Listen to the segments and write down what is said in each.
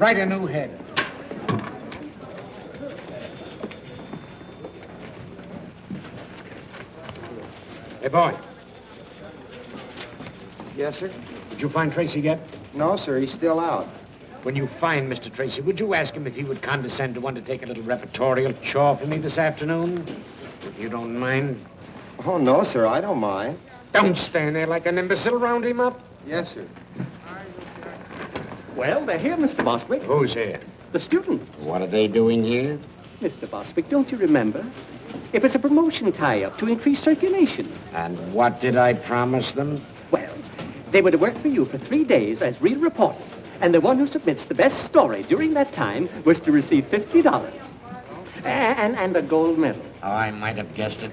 Write a new head. Hey, boy. Yes, sir? Did you find Tracy yet? No, sir. He's still out. When you find Mr. Tracy, would you ask him if he would condescend to undertake a little repertorial chore for me this afternoon? If you don't mind. Oh, no, sir. I don't mind. Don't stand there like an imbecile. Round him up. Yes, sir. Well, they're here, Mr. Bostwick. Who's here? The students. What are they doing here? Mr. Bostwick, don't you remember? It was a promotion tie-up to increase circulation. And what did I promise them? Well, they were to work for you for 3 days as real reporters. And the one who submits the best story during that time was to receive $50. And a gold medal. Oh, I might have guessed it.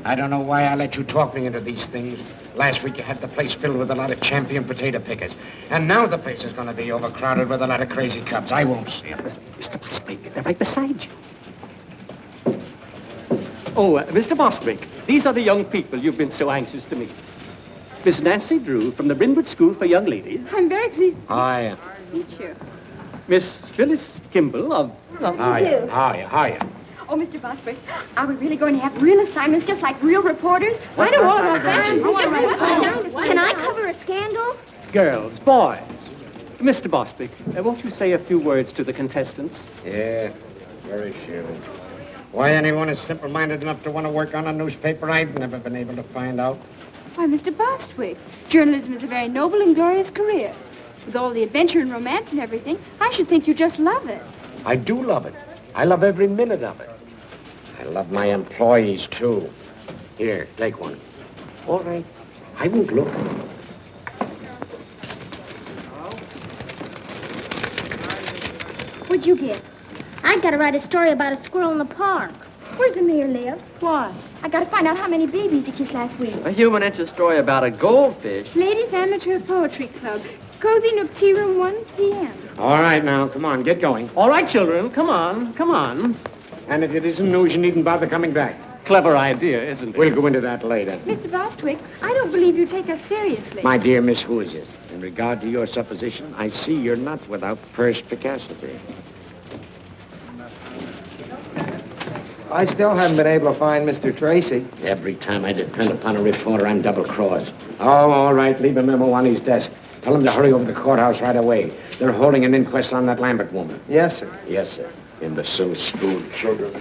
I don't know why I let you talk me into these things. Last week you had the place filled with a lot of champion potato pickers. And now the place is going to be overcrowded with a lot of crazy cubs. I won't see them. Mr. Bostwick, they're right beside you. Oh, Mr. Bostwick, these are the young people you've been so anxious to meet. Miss Nancy Drew from the Brynwood School for Young Ladies. I'm very pleased Hiya. to meet you. Miss Phyllis Kimball of... Hiya. Oh, Mr. Bostwick, are we really going to have real assignments just like real reporters? I don't want our fans. Can I cover a scandal? Girls, boys. Mr. Bostwick, won't you say a few words to the contestants? Yeah, very sure. Why anyone is simple-minded enough to want to work on a newspaper, I've never been able to find out. Why, Mr. Bostwick, journalism is a very noble and glorious career. With all the adventure and romance and everything, I should think you just love it. I do love it. I love every minute of it. I love my employees, too. Here, take one. All right. I won't look. What'd you get? I gotta write a story about a squirrel in the park. Where's the mayor live? Why? I got to find out how many babies he kissed last week. A human interest story about a goldfish. Ladies Amateur Poetry Club. Cozy Nook Tea Room, 1 p.m. All right, now, come on, get going. All right, children, come on, come on. And if it isn't news, you needn't bother coming back. Clever idea, isn't it? We'll go into that later. Mr. Bostwick, I don't believe you take us seriously. My dear Miss Who's-It, in regard to your supposition, I see you're not without perspicacity. I still haven't been able to find Mr. Tracy. Every time I depend upon a reporter, I'm double-crossed. Oh, all right, leave a memo on his desk. Tell him to hurry over to the courthouse right away. They're holding an inquest on that Lambert woman. Yes, sir. Yes, sir. Imbecile school children.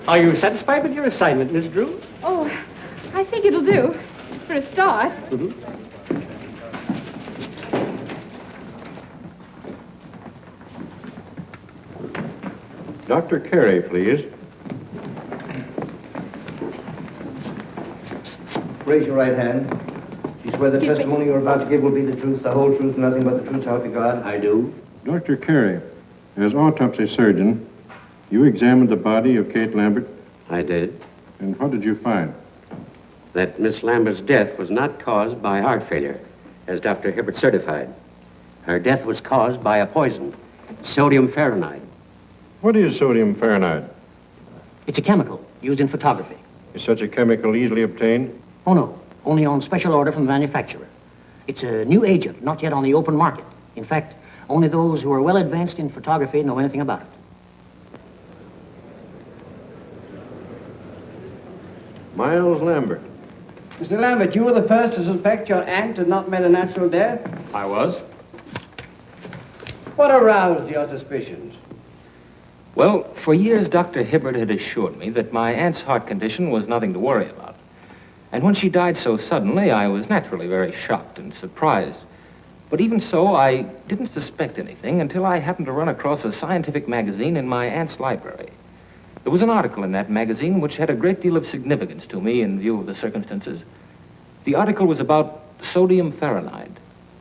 Are you satisfied with your assignment, Miss Drew? Oh, I think it'll do. For a start. Dr. Carey, please. Raise your right hand. Do you swear the testimony you're about to give will be the truth, the whole truth, nothing but the truth, so help you God? I do. Dr. Carey, as autopsy surgeon, you examined the body of Kate Lambert, I did. and what did you find? That Miss Lambert's death was not caused by heart failure, as Dr. Hibbert certified. Her death was caused by a poison, sodium fahrenheit. What is sodium fahrenheit? It's a chemical used in photography. Is such a chemical easily obtained? Oh, no. Only on special order from the manufacturer. It's a new agent, not yet on the open market. In fact, only those who are well advanced in photography know anything about it. Miles Lambert. Mr. Lambert, you were the first to suspect your aunt had not met a natural death? I was. What aroused your suspicions? Well, for years, Dr. Hibbert had assured me that my aunt's heart condition was nothing to worry about. And when she died so suddenly, I was naturally very shocked and surprised. But even so, I didn't suspect anything until I happened to run across a scientific magazine in my aunt's library. There was an article in that magazine which had a great deal of significance to me in view of the circumstances. The article was about sodium fahrenheit,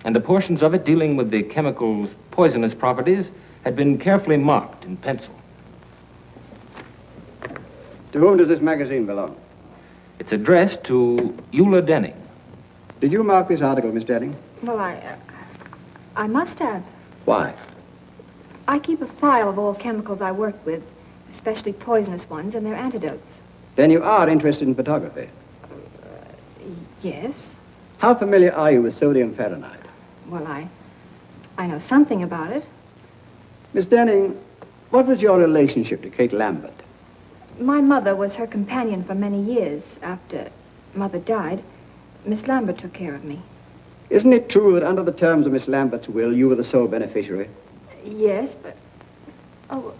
and the portions of it dealing with the chemical's poisonous properties had been carefully marked in pencil. To whom does this magazine belong? It's addressed to Eula Denning. Did you mark this article, Miss Denning? Well, I must have. Why? I keep a file of all chemicals I work with, especially poisonous ones and their antidotes. Then you are interested in photography. Yes. How familiar are you with sodium Fahrenheit? Well, I know something about it. Miss Denning, what was your relationship to Kate Lambert? My mother was her companion for many years. After Mother died, Miss Lambert took care of me. Isn't it true that under the terms of Miss Lambert's will, you were the sole beneficiary? Yes, but... Oh,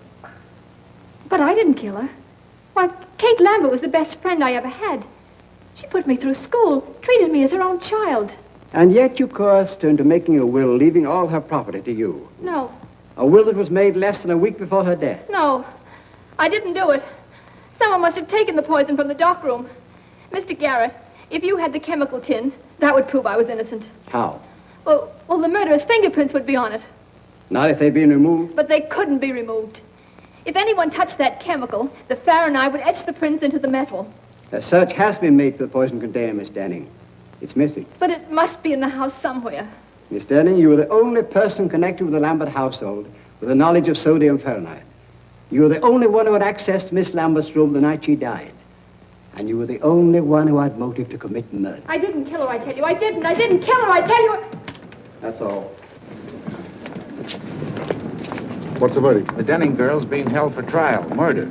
but I didn't kill her. Why, Kate Lambert was the best friend I ever had. She put me through school, treated me as her own child. And yet you coerced her into making a will, leaving all her property to you. No, A will that was made less than a week before her death. no, I didn't do it. Someone must have taken the poison from the dock room. Mr. Garrett, if you had the chemical tin, that would prove I was innocent. How? Well, the murderer's fingerprints would be on it. Not if they'd been removed? But they couldn't be removed. If anyone touched that chemical, the Fahrenheit would etch the prints into the metal. A search has been made for the poison container, Miss Denning. It's missing. But it must be in the house somewhere. Miss Denning, you were the only person connected with the Lambert household with the knowledge of sodium Fahrenheit. You were the only one who had access to Miss Lambert's room the night she died. And you were the only one who had motive to commit murder. I didn't kill her, I tell you. I didn't kill her, I tell you. That's all. What's the verdict? The Denning girl's being held for trial. Murder.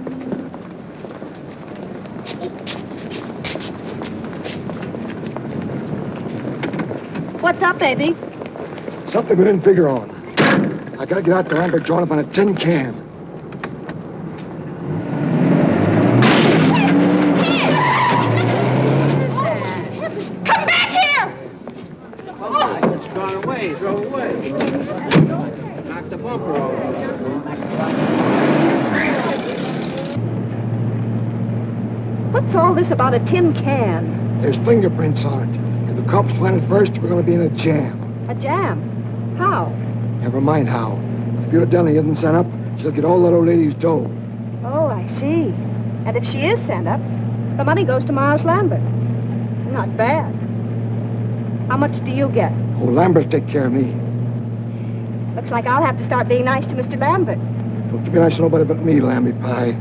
What's up, baby? Something we didn't figure on. I gotta get out to Lambert joint up on a tin can. Come back here! Oh, it's gone away. Drove away. Knocked the bumper over. What's all this about a tin can? There's fingerprints on it. If the cops find it first, we're gonna be in a jam. A jam? How? Never mind how. If Eula Denning isn't sent up, she'll get all that old lady's dough. Oh, I see. And if she is sent up, the money goes to Miles Lambert. Not bad. How much do you get? Oh, Lambert take care of me. Looks like I'll have to start being nice to Mr. Lambert. Don't you be nice to nobody but me, Lamby Pie.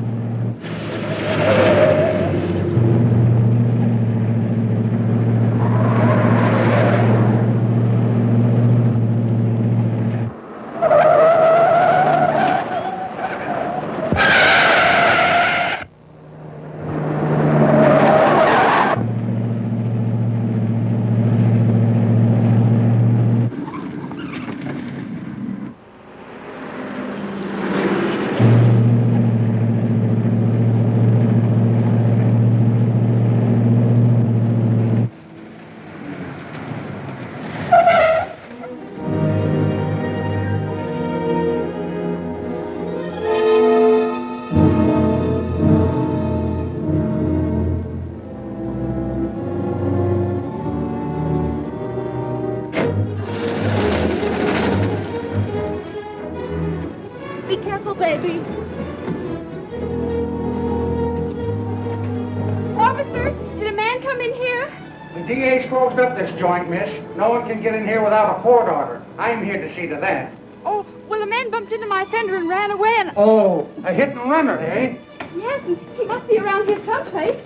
DA's closed up this joint, miss. No one can get in here without a court order. I'm here to see to that. Oh, well, a man bumped into my fender and ran away and... Oh, a hit and runner, eh? Yes, and he must be around here someplace.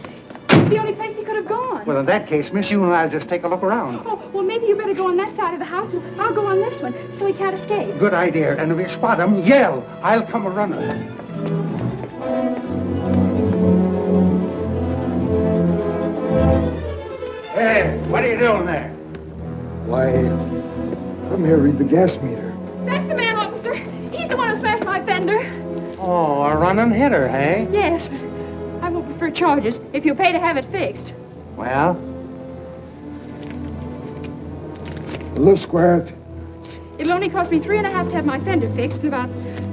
It's the only place he could have gone. Well, in that case, miss, you and I'll just take a look around. Oh, well, maybe you better go on that side of the house, and I'll go on this one, so he can't escape. Good idea. And if you spot him, yell. I'll come a runner. Hey, what are you doing there? Why, I'm here to read the gas meter. That's the man, officer. He's the one who smashed my fender. Oh, a running hitter, hey? Yes, but I won't prefer charges if you pay to have it fixed. Well? A little square. It'll only cost me $3.50 to have my fender fixed and about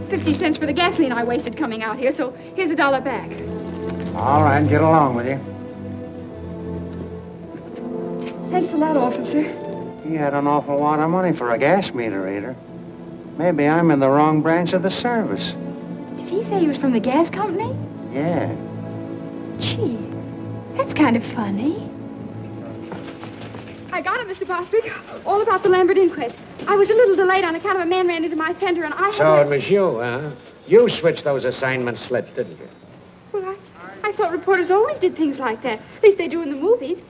50 cents for the gasoline I wasted coming out here, so here's $1 back. All right, get along with you. Thanks a lot, officer. He had an awful lot of money for a gas meter reader. Maybe I'm in the wrong branch of the service. Did he say he was from the gas company? Yeah. Gee, that's kind of funny. I got it, Mr. Bostwick. All about the Lambert inquest. I was a little delayed on account of a man ran into my fender, and I had... So it was you, huh? You switched those assignment slips, didn't you? Well, I thought reporters always did things like that. At least they do in the movies.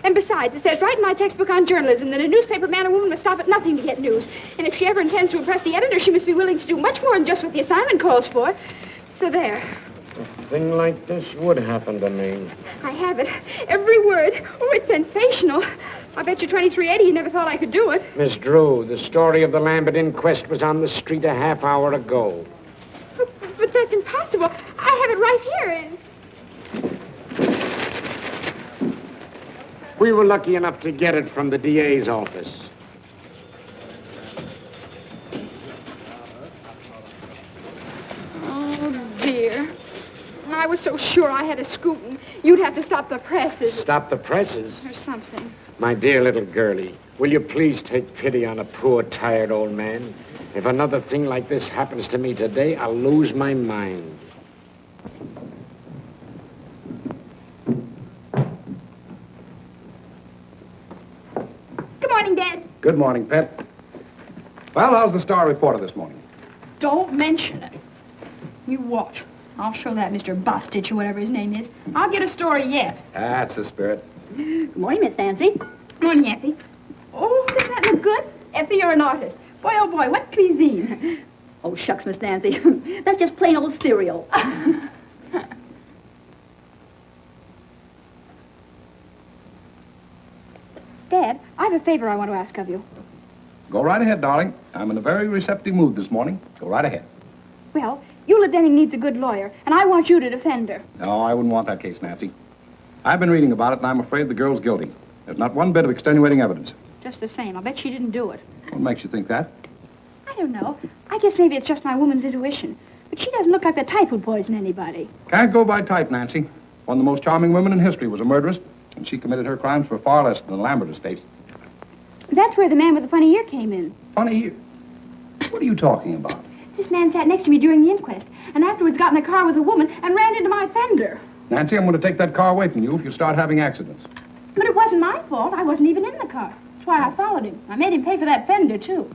And besides, it says right in my textbook on journalism that a newspaper man or woman must stop at nothing to get news. And if she ever intends to impress the editor, she must be willing to do much more than just what the assignment calls for. So there. A thing like this would happen to me. I have it. Every word. Oh, it's sensational. I bet you 2380 you never thought I could do it. Miss Drew, the story of the Lambert inquest was on the street a half hour ago. But that's impossible. I have it right here. We were lucky enough to get it from the DA's office. Oh, dear. I was so sure I had a scoop, and you'd have to stop the presses. Stop the presses? Or something. My dear little girlie, will you please take pity on a poor, tired old man? If another thing like this happens to me today, I'll lose my mind. Good morning, Dad. Good morning, Pet. Well, how's the Star reporter this morning? Don't mention it. You watch. I'll show that Mr. Bostitch or whatever his name is. I'll get a story yet. That's the spirit. Good morning, Miss Nancy. Good morning, Effie. Oh, does that look good? Effie, you're an artist. Boy, oh boy, what cuisine? Oh, shucks, Miss Nancy. That's just plain old cereal. Dad, I have a favor I want to ask of you. Go right ahead, darling. I'm in a very receptive mood this morning. Go right ahead. Well, Eula Denning needs a good lawyer, and I want you to defend her. No, I wouldn't want that case, Nancy. I've been reading about it, and I'm afraid the girl's guilty. There's not one bit of extenuating evidence. Just the same. I'll bet she didn't do it. What makes you think that? I don't know. I guess maybe it's just my woman's intuition. But she doesn't look like the type who'd poison anybody. Can't go by type, Nancy. One of the most charming women in history was a murderess, and she committed her crimes for far less than the Lambert estate. That's where the man with the funny ear came in. Funny ear? What are you talking about? This man sat next to me during the inquest, and afterwards got in a car with a woman and ran into my fender. Nancy, I'm going to take that car away from you if you start having accidents. But it wasn't my fault. I wasn't even in the car. That's why I followed him. I made him pay for that fender, too.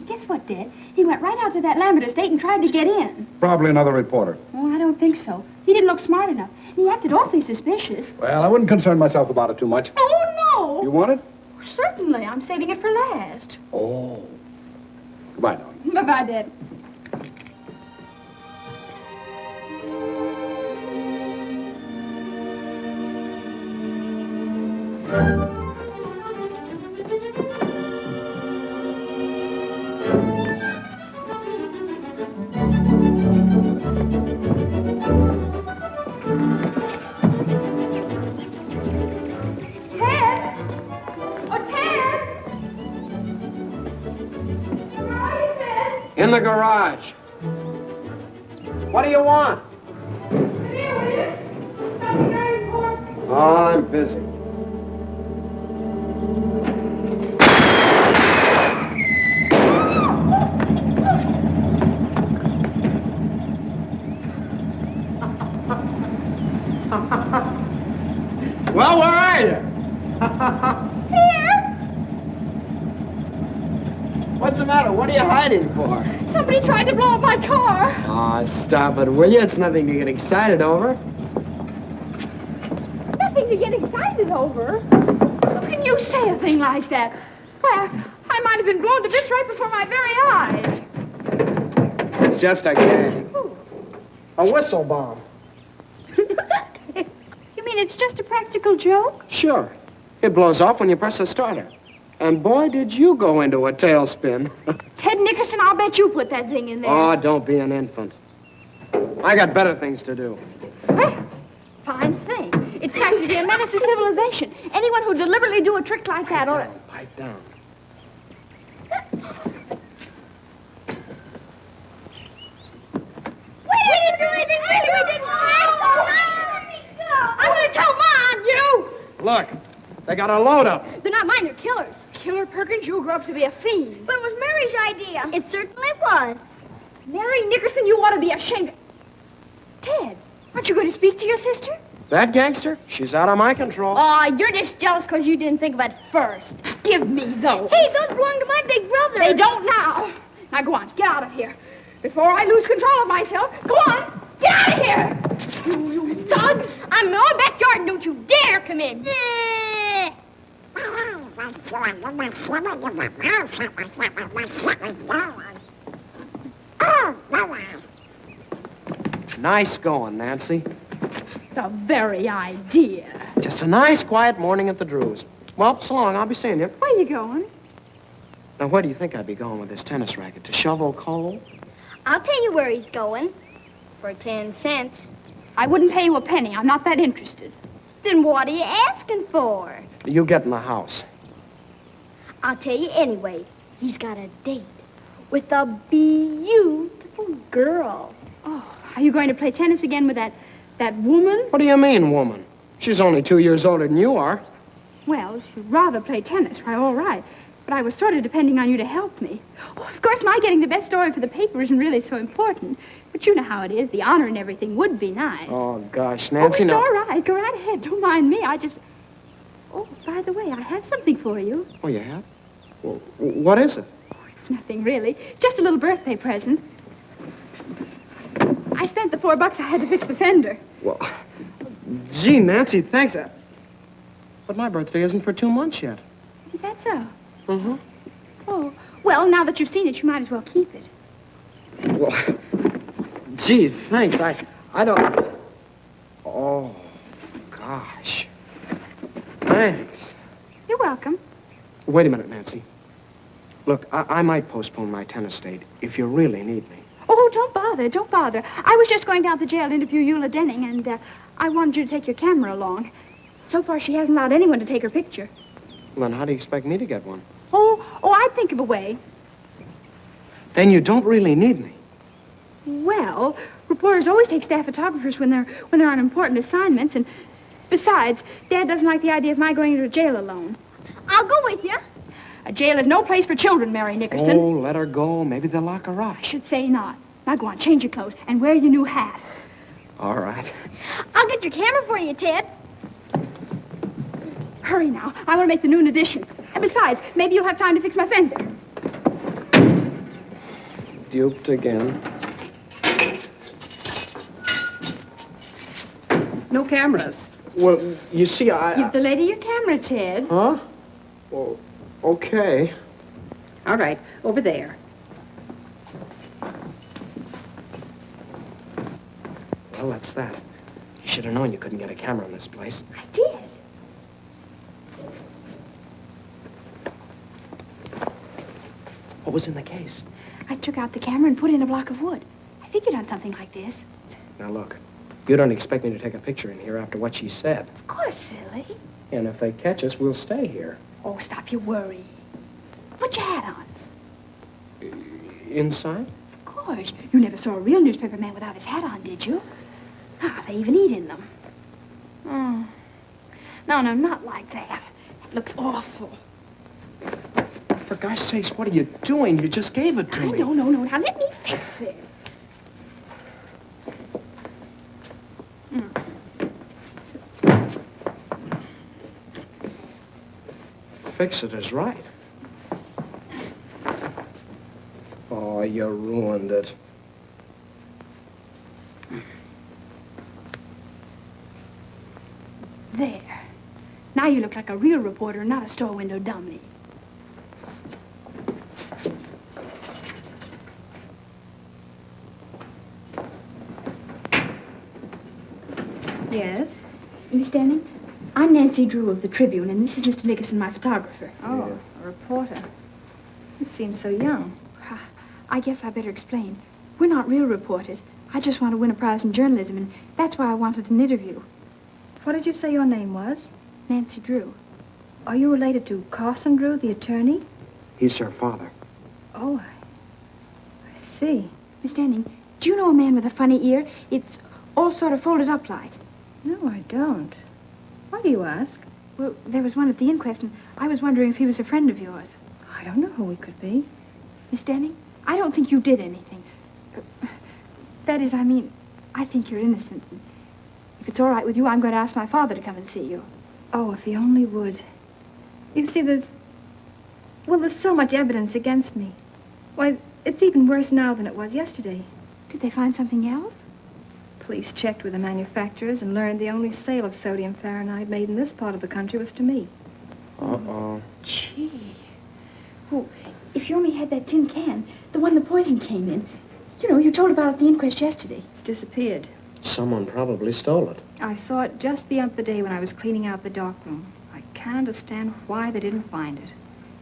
Guess what, Dad? He went right out to that Lambert estate and tried to get in. Probably another reporter. Oh, I don't think so. He didn't look smart enough. And he acted awfully suspicious. Well, I wouldn't concern myself about it too much. Oh, no! You want it? Certainly. I'm saving it for last. Oh. Goodbye, darling. Bye-bye, Dad. In the garage. What do you want? Oh, I'm busy. Well, where are you? Here! What's the matter? What are you hiding for? Somebody tried to blow up my car. Oh, stop it, will you? It's nothing to get excited over. Nothing to get excited over. How can you say a thing like that? Why, I might have been blown to bits right before my very eyes. It's just a gag. A whistle bomb. You mean it's just a practical joke? Sure. It blows off when you press the starter. And boy, did you go into a tailspin. Ted Nickerson, I'll bet you put that thing in there. Oh, don't be an infant. I got better things to do. Well, fine thing. It's practically a menace to civilization. Anyone who deliberately do a trick like that ought to... Pipe down. We didn't do anything. Really, we didn't. I'm going to tell Mom, you. Look, they got a load up. They're not mine, they're killers. Killer Perkins, you'll grow up to be a fiend. But it was Mary's idea. It certainly was. Mary Nickerson, you ought to be ashamed. Ted, aren't you going to speak to your sister? That gangster? She's out of my control. Oh, you're just jealous because you didn't think of it first. Give me those. Hey, those belong to my big brother. They don't now. Now go on, get out of here. Before I lose control of myself, go on, get out of here. You thugs. I'm in our backyard, and don't you dare come in. Nice going, Nancy. The very idea. Just a nice, quiet morning at the Drews. Well, so long. I'll be seeing you. Where are you going? Now, where do you think I'd be going with this tennis racket? To shovel coal? I'll tell you where he's going. For 10 cents. I wouldn't pay you a penny. I'm not that interested. Then what are you asking for? You get in the house. I'll tell you anyway. He's got a date with a beautiful girl. Oh, are you going to play tennis again with that woman? What do you mean, woman? She's only 2 years older than you are. Well, if you'd rather play tennis, why, all right. But I was sort of depending on you to help me. Oh, of course, my getting the best story for the paper isn't really so important. But you know how it is. The honor and everything would be nice. Oh, gosh, Nancy, it's no. all right. Go right ahead. Don't mind me. Oh, by the way, I have something for you. Oh, you have? Well, what is it? It's nothing, really. Just a little birthday present. I spent the $4 I had to fix the fender. Well, gee, Nancy, thanks. But my birthday isn't for 2 months yet. Is that so? Mm-hmm. Oh, well, now that you've seen it, you might as well keep it. Well, gee, thanks. I don't... Oh, gosh. Thanks. You're welcome. Wait a minute, Nancy. Look, I might postpone my tennis date if you really need me. Oh, don't bother. I was just going down to the jail to interview Eula Denning, and I wanted you to take your camera along. So far, she hasn't allowed anyone to take her picture. Well, then how do you expect me to get one? Oh, I'd think of a way. Then you don't really need me. Well, reporters always take staff photographers when they're on important assignments, and besides, Dad doesn't like the idea of my going into jail alone. I'll go with you. A jail is no place for children, Mary Nickerson. Oh, let her go. Maybe they'll lock her up. I should say not. Now go on, change your clothes, and wear your new hat. All right. I'll get your camera for you, Ted. Hurry now. I want to make the noon edition. And besides, maybe you'll have time to fix my fender. Duped again. No cameras. Well, you see, Give the lady your camera, Ted. Huh? Well, okay. All right, over there. Well, that's that. You should have known you couldn't get a camera in this place. I did. What was in the case? I took out the camera and put in a block of wood. I figured on something like this. Now, look. You don't expect me to take a picture in here after what she said. Of course, silly. And if they catch us, we'll stay here. Oh, stop your worry. Put your hat on. Inside? Of course. You never saw a real newspaper man without his hat on, did you? Ah, they even eat in them. Oh. No, not like that. It looks awful. For gosh sakes, what are you doing? You just gave it to me. No. Now, let me fix it. Fix it is right. Oh, you ruined it. There. Now you look like a real reporter, not a store window dummy. Yes? Miss Denning, I'm Nancy Drew of the Tribune, and this is Mr. Nickerson, my photographer. Oh, a reporter. You seem so young. I guess I better explain. We're not real reporters. I just want to win a prize in journalism, and that's why I wanted an interview. What did you say your name was? Nancy Drew. Are you related to Carson Drew, the attorney? He's her father. Oh, I see. Miss Denning, do you know a man with a funny ear? It's all sort of folded up like. No, I don't. Why do you ask? Well, there was one at the inquest, and I was wondering if he was a friend of yours. I don't know who he could be. Miss Denning, I don't think you did anything. That is, I mean, I think you're innocent. If If it's all right with you, I'm going to ask my father to come and see you. Oh, if he only would. You see, there's so much evidence against me. Why, it's even worse now than it was yesterday. Did they find something else? Police checked with the manufacturers and learned the only sale of sodium fahrenheit made in this part of the country was to me. Uh-oh. Gee. Well, if you only had that tin can, the one the poison came in. You know, you told about it at the inquest yesterday. It's disappeared. Someone probably stole it. I saw it just the other day when I was cleaning out the darkroom. I can't understand why they didn't find it.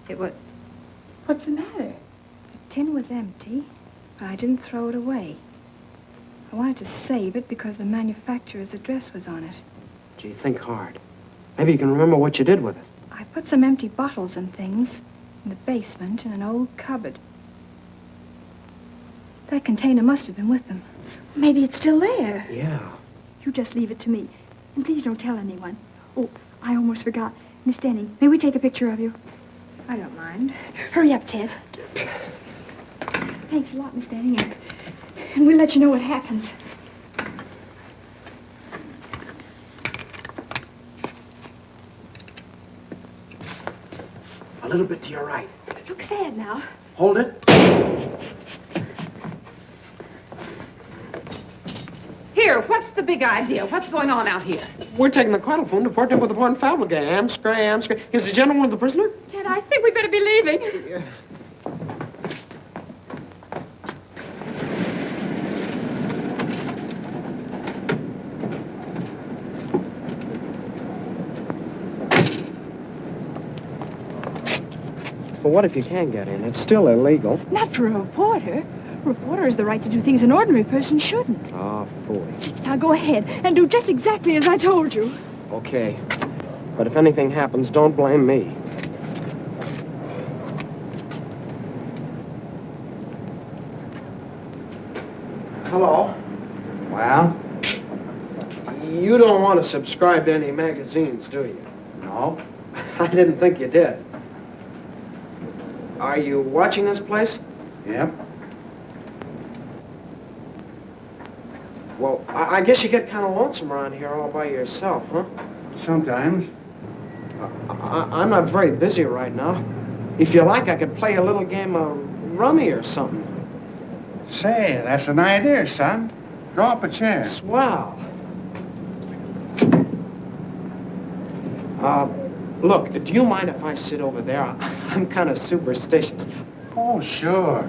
It was... What's the matter? The tin was empty, but I didn't throw it away. I wanted to save it because the manufacturer's address was on it. Gee, think hard. Maybe you can remember what you did with it. I put some empty bottles and things in the basement in an old cupboard. That container must have been with them. Maybe it's still there. Yeah. You just leave it to me. And please don't tell anyone. Oh, I almost forgot. Miss Denning, may we take a picture of you? I don't mind. Hurry up, Ted. Thanks a lot, Miss Denning. And we'll let you know what happens. A little bit to your right. Look sad now. Hold it. Here, what's the big idea? What's going on out here? We're taking the quadrophone to port him with the point family game. Scram. Is the gentleman the prisoner? Ted, I think we better be leaving. But what if you can get in? It's still illegal. Not for a reporter. A reporter has the right to do things an ordinary person shouldn't. Ah, foolish. Now go ahead and do just exactly as I told you. Okay. But if anything happens, don't blame me. Hello? Well? You don't want to subscribe to any magazines, do you? No. I didn't think you did. Are you watching this place? Yep. Well, I guess you get kind of lonesome around here all by yourself, huh? Sometimes. I'm not very busy right now. If you like, I could play a little game of rummy or something. Say, that's an idea, son. Draw up a chair. Swell. Look, do you mind if I sit over there? I'm kind of superstitious. Oh, sure.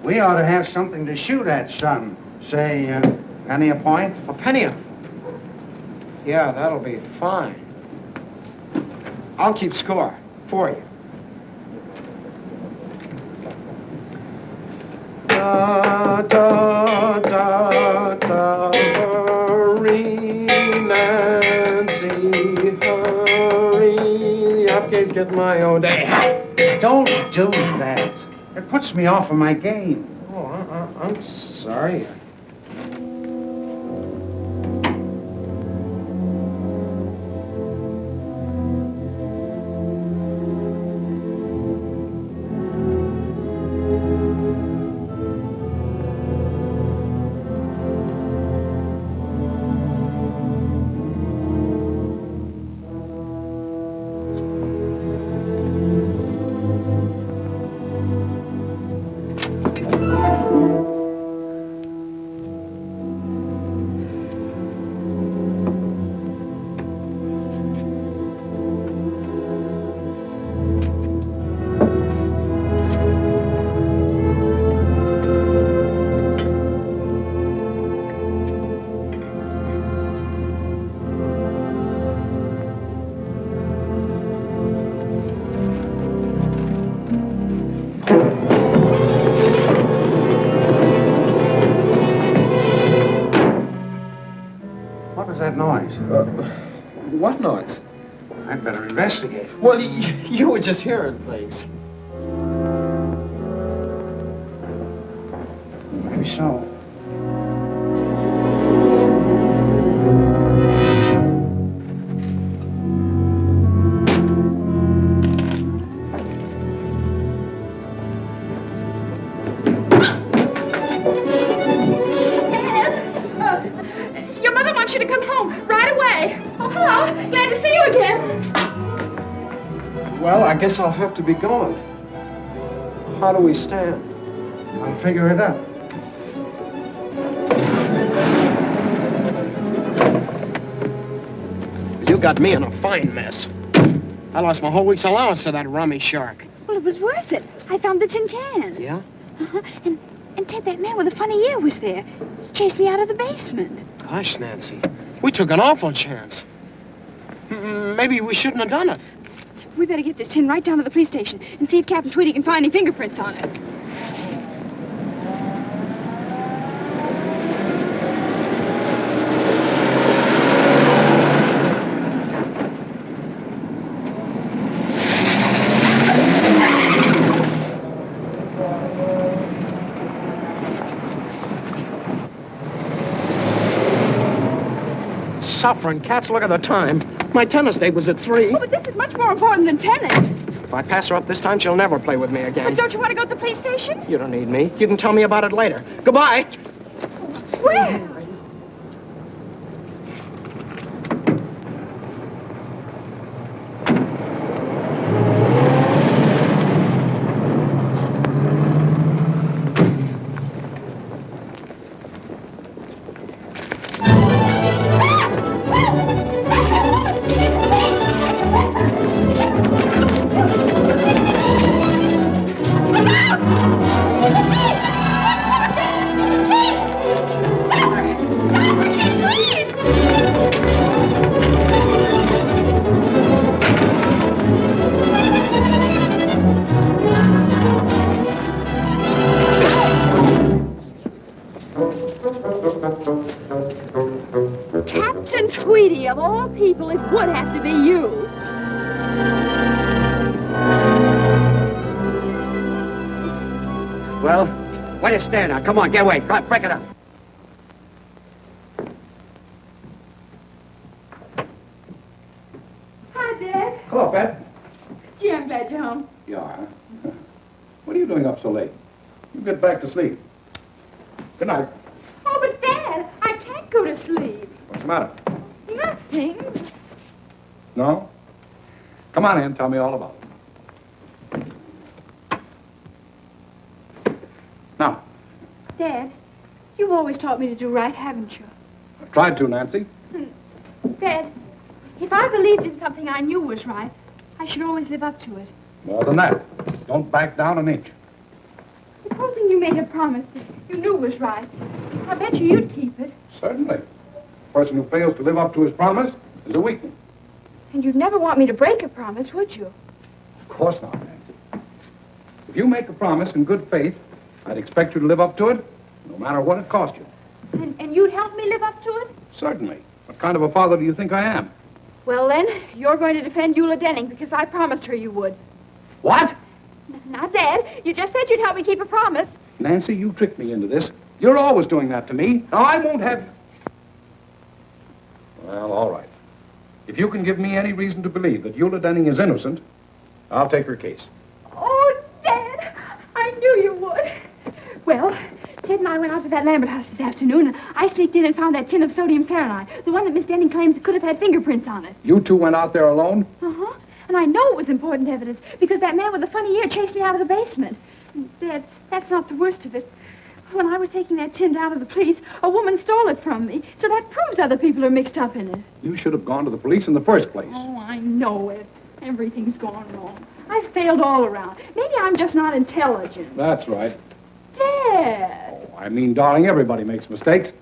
We ought to have something to shoot at, son. Say, penny a point? A penny a... Yeah, that'll be fine. I'll keep score for you. Da, da, da, da, hurry, Nancy, hurry. The upgate's get my own day. Don't do that. It puts me off of my game. Oh, I'm sorry. That noise? What noise? I'd better investigate. Well, you were just hearing things. Maybe so. Hello. Glad to see you again. Well, I guess I'll have to be gone. How do we stand? I'll figure it out. You got me in a fine mess. I lost my whole week's allowance to that rummy shark. Well, it was worth it. I found the tin can. Yeah? Uh-huh. And Ted, that man with the funny ear was there. He chased me out of the basement. Gosh, Nancy, we took an awful chance. Maybe we shouldn't have done it. We better get this tin right down to the police station and see if Captain Tweedy can find any fingerprints on it. Suffering cats, look at the time. My tennis date was at 3. Oh, but this is much more important than tennis. If I pass her up this time, she'll never play with me again. But don't you want to go to the police station? You don't need me. You can tell me about it later. Goodbye. Where? Captain Tweedy, of all people, it would have to be you. Well, what do you stand now? Come on, get away. Break it up. Hi, Dad. Hello, Pat. Gee, I'm glad you're home. You are, huh? What are you doing up so late? You get back to sleep. Good night. Oh, but Dad, I can't go to sleep. What's the matter? Nothing. No? Come on in, tell me all about it. Now, Dad, you've always taught me to do right, haven't you? I've tried to, Nancy. Dad, if I believed in something I knew was right, I should always live up to it. More than that. Don't back down an inch. Supposing you made a promise that you knew was right, I bet you'd keep it. Certainly. A person who fails to live up to his promise is a weakling. And you'd never want me to break a promise, would you? Of course not, Nancy. If you make a promise in good faith, I'd expect you to live up to it, no matter what it cost you. And you'd help me live up to it? Certainly. What kind of a father do you think I am? Well, then, you're going to defend Eula Denning because I promised her you would. What? Now, Dad, you just said you'd help me keep a promise. Nancy, you tricked me into this. You're always doing that to me. Now, I won't have you. Well, all right. If you can give me any reason to believe that Eula Denning is innocent, I'll take her case. Oh, Dad, I knew you would. Well, Ted and I went out to that Lambert house this afternoon, and I sneaked in and found that tin of sodium Fahrenheit, the one that Miss Denning claims could have had fingerprints on it. You two went out there alone? Uh-huh. And I know it was important evidence because that man with the funny ear chased me out of the basement. Dad, that's not the worst of it. When I was taking that tin down to the police, a woman stole it from me. So that proves other people are mixed up in it. You should have gone to the police in the first place. Oh, I know it. Everything's gone wrong. I've failed all around. Maybe I'm just not intelligent. That's right. Dad! Oh, I mean, darling, everybody makes mistakes.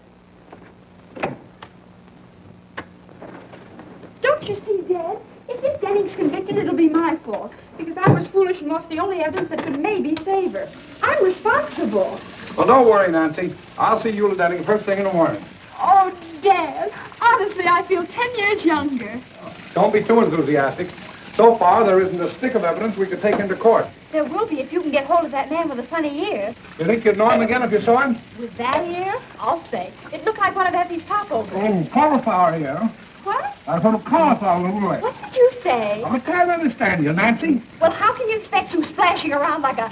Don't you see, Dad? If Miss Denning's convicted, it'll be my fault. Because I was foolish and lost the only evidence that could maybe save her. I'm responsible. Well, don't worry, Nancy. I'll see Eula Denning first thing in the morning. Oh, Dad, honestly, I feel 10 years younger. Don't be too enthusiastic. So far, there isn't a stick of evidence we could take into court. There will be if you can get hold of that man with the funny ear. You think you'd know him again if you saw him? With that ear? I'll say. It looked like one of Effie's popovers. Oh, cauliflower here. What? I thought of cauliflower, little way. What did you say? I can't understand you, Nancy. Well, how can you expect you splashing around like a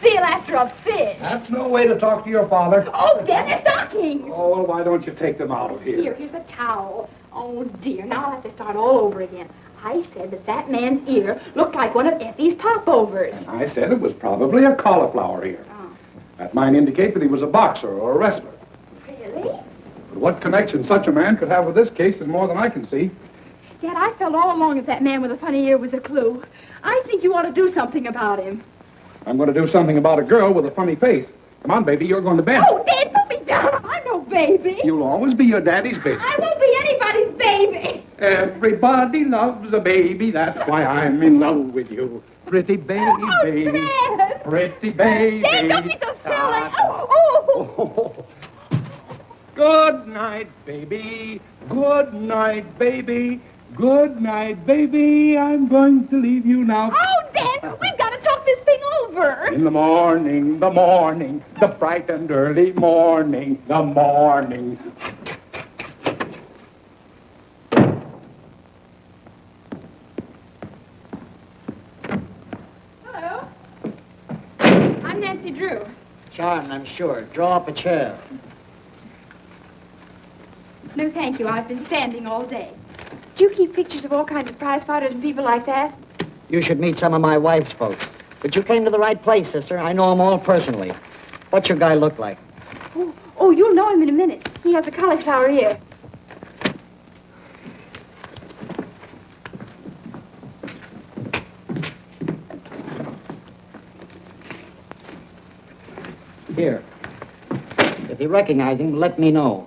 seal after a fish? That's no way to talk to your father. Oh, Dad, they're stockings! Oh, well, why don't you take them out of here? Here's a towel. Oh, dear. Now I'll have to start all over again. I said that man's ear looked like one of Effie's popovers. I said it was probably a cauliflower ear. Oh. That might indicate that he was a boxer or a wrestler. Really? But what connection such a man could have with this case is more than I can see. Dad, I felt all along that that man with a funny ear was a clue. I think you ought to do something about him. I'm going to do something about a girl with a funny face. Come on, baby, you're going to bed. Oh, Dad, put me down. I'm no baby. You'll always be your daddy's baby. I won't be anybody's baby. Everybody loves a baby. That's why I'm in love with you. Pretty baby, baby. Dad. Pretty baby. Dad, don't be so silly. Oh. Good night, baby. Good night, baby. Good night, baby. I'm going to leave you now. Oh, Dad, we've got to talk this thing over. In the morning, the bright and early morning, the morning. Hello. I'm Nancy Drew. Charmed, I'm sure. Draw up a chair. No, thank you. I've been standing all day. Do you keep pictures of all kinds of prize fighters and people like that? You should meet some of my wife's folks. But you came to the right place, sister. I know them all personally. What's your guy look like? Oh, you'll know him in a minute. He has a cauliflower ear. Here. If you recognize him, let me know.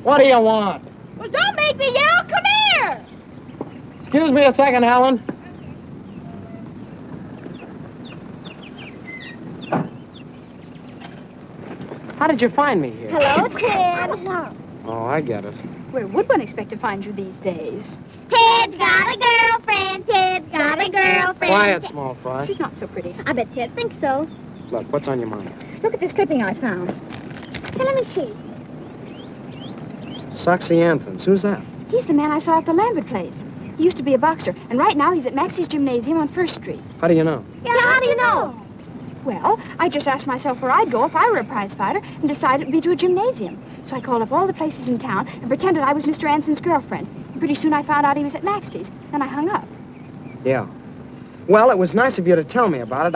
What do you want? Well, don't make me yell. Come here. Excuse me a second, Helen. How did you find me here? Hello, Ted. Oh, I get it. Where would one expect to find you these days? Ted's got a girlfriend. Ted's got a girlfriend. Quiet, small fry. She's not so pretty. I bet Ted thinks so. Look, what's on your mind? Look at this clipping I found. Here, let me see. Soxy Anthons. Who's that? He's the man I saw at the Lambert place. He used to be a boxer, and right now he's at Maxie's Gymnasium on First Street. How do you know? Yeah, how do you know? Well, I just asked myself where I'd go if I were a prize fighter and decided it'd be to a gymnasium. So I called up all the places in town and pretended I was Mr. Anson's girlfriend. And pretty soon I found out he was at Maxie's. Then I hung up. Yeah. Well, it was nice of you to tell me about it.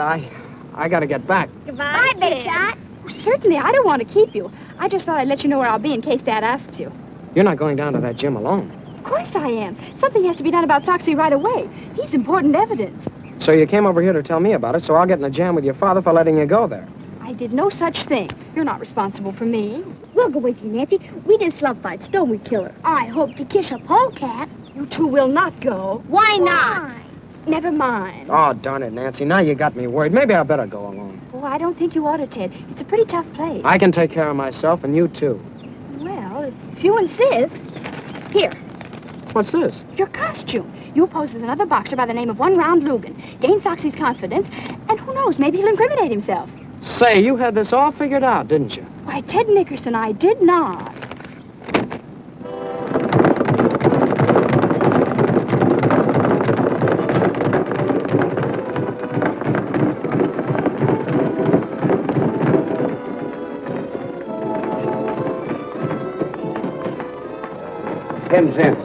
I gotta get back. Goodbye, Big Shot. Certainly, I don't want to keep you. I just thought I'd let you know where I'll be in case Dad asks you. You're not going down to that gym alone. Of course I am. Something has to be done about Soxy right away. He's important evidence. So you came over here to tell me about it, so I'll get in a jam with your father for letting you go there. I did no such thing. You're not responsible for me. We'll go with you, Nancy. We did slum fights, don't we, Killer? I hope to kiss a polecat. You two will not go. Why not? Never mind. Oh, darn it, Nancy. Now you got me worried. Maybe I better go alone. Oh, I don't think you ought to, Ted. It's a pretty tough place. I can take care of myself, and you too. Well, if you insist. Here. What's this? Your costume. You'll pose as another boxer by the name of One Round Lugan. Gain Soxy's confidence, and who knows, maybe he'll incriminate himself. Say, you had this all figured out, didn't you? Why, Ted Nickerson, I did not. $10.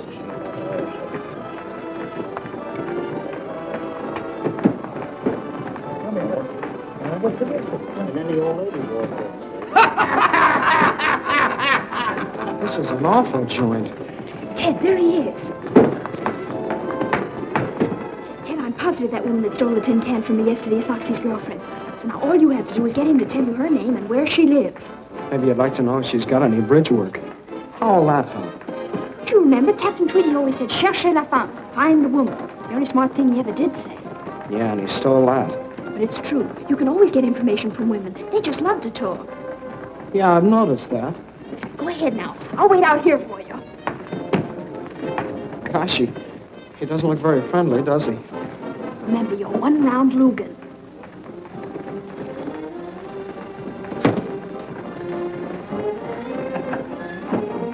What's the difference? And then the old lady walked in. This is an awful joint. Ted, there he is. Ted, I'm positive that woman that stole the tin can from me yesterday is Soxy's girlfriend. So now all you have to do is get him to tell you her name and where she lives. Maybe you'd like to know if she's got any bridge work. How'll that help? Do you remember Captain Tweedy always said, cherchez la femme, find the woman. It's the only smart thing he ever did say. Yeah, and he stole that. But it's true. You can always get information from women. They just love to talk. Yeah, I've noticed that. Go ahead now. I'll wait out here for you. Gosh, he doesn't look very friendly, does he? Remember your one-round Lugan.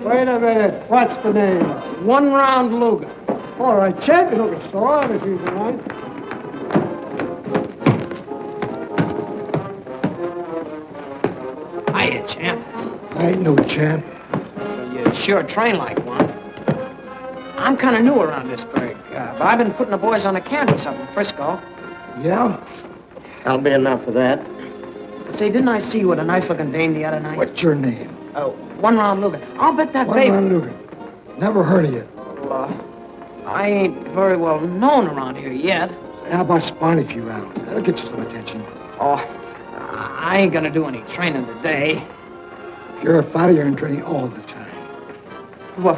Wait a minute. What's the name? One round Lugan. All right, champion of the store. This is all right. Hiya, champ. I ain't no champ. Well, you sure train like one. I'm kind of new around this break, but I've been putting the boys on the canvas up in Frisco. Yeah? That'll be enough for that. Say, didn't I see you with a nice-looking dame the other night? What's your name? Oh, One Round Lugan. I'll bet that One baby... Round Lugan. Never heard of you. Well, I ain't very well known around here yet. Say, how about spawning a few rounds? That'll get you some attention. Oh, I ain't gonna do any training today. If you're a fighter, you're in training all the time. Well,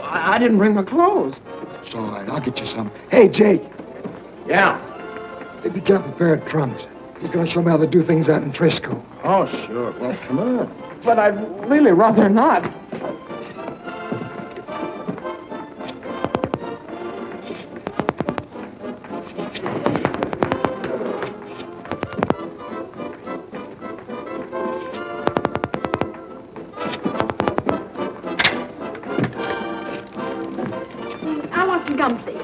I didn't bring my clothes. It's all right. I'll get you some. Hey, Jake. Yeah? If you got a pair of trunks, he's gonna show me how to do things out in Frisco. Oh, sure. Well, come on. But I'd really rather not. I want some gum, please.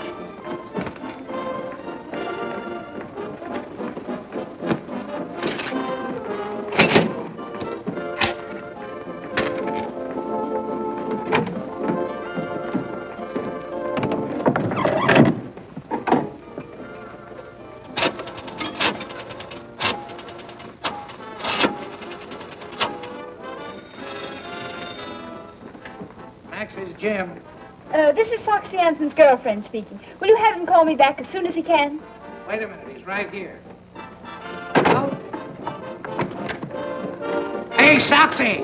Max is Jim. This is Soxy Anson's girlfriend speaking. Will you have him call me back as soon as he can? Wait a minute, he's right here. Hey, Soxy!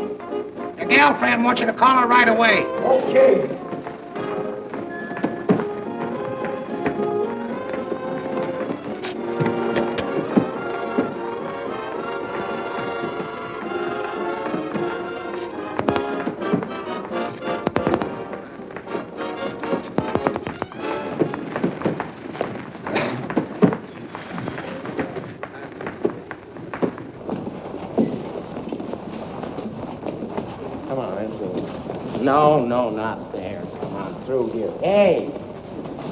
Your girlfriend wants you to call her right away. Okay. Come on, Enzo. No, not there. Come on, through here. Hey,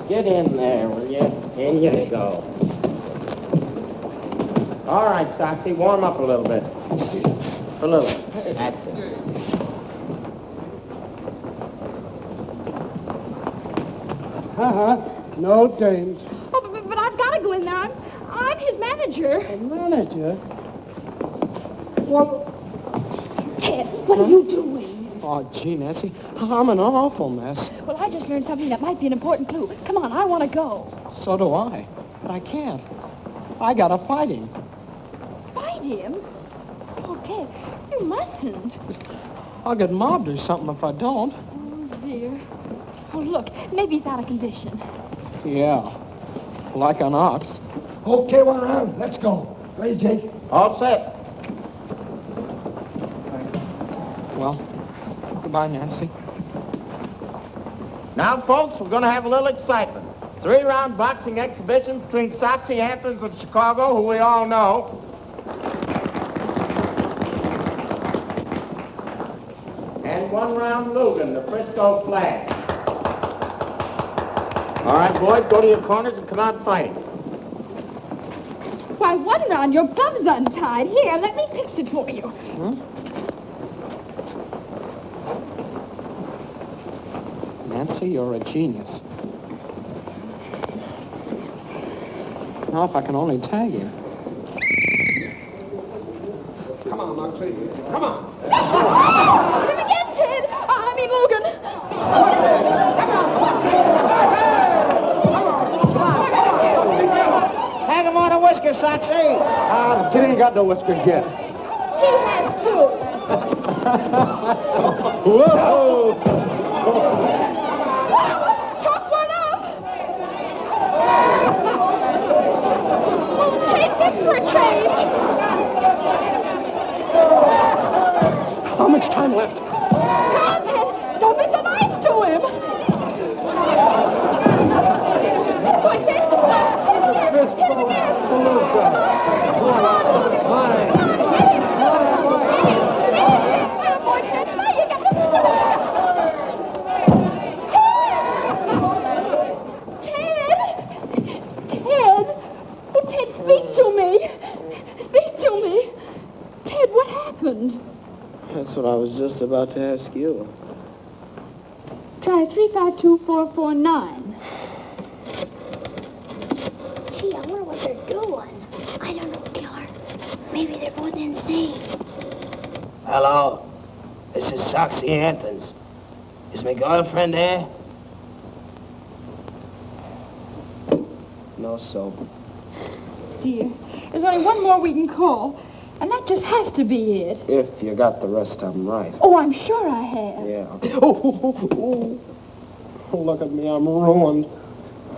get in there, will you? In you go. All right, Soxy, warm up a little bit. A little. That's it. No dames. Oh, but I've got to go in there. I'm his manager. Manager? Well, Ted, what are you doing? Oh, gee, Nancy, I'm in an awful mess. Well, I just learned something that might be an important clue. Come on, I want to go. So do I, but I can't. I gotta fight him. Fight him? Oh, Ted, you mustn't. I'll get mobbed or something if I don't. Oh, dear. Oh, look, maybe he's out of condition. Yeah, like an ox. Okay, one round. Let's go. Ready, Jake? All set. Well, goodbye, Nancy. Now, folks, we're going to have a little excitement. 3-round boxing exhibition between Soxy Anthons of Chicago, who we all know, and 1-round Lugan, the Frisco Flag. All right, boys, go to your corners and come out fighting. Why, 1 round, your gum's untied. Here, let me fix it for you. Nancy, you're a genius. Now, if I can only tag him. come on, Moxie. Come on. Him again, Ted. I mean, Logan. Tag him on a whisker, Soxy. The kid ain't got no whiskers yet. He has too. Whoa! Chop one up. We'll chase him for a change. How much time left? Come on, Ted. Don't be so nice to him. happened? That's what I was just about to ask you. Try 352449. Gee, I wonder what they're doing. I don't know, Killer. Maybe they're both insane. Hello. This is Soxy Anthons. Is my girlfriend there? No soap. Dear, there's only one more we can call, and that just has to be it. If you got the rest of them right. Oh, I'm sure I have. Yeah. Oh, look at me, I'm ruined.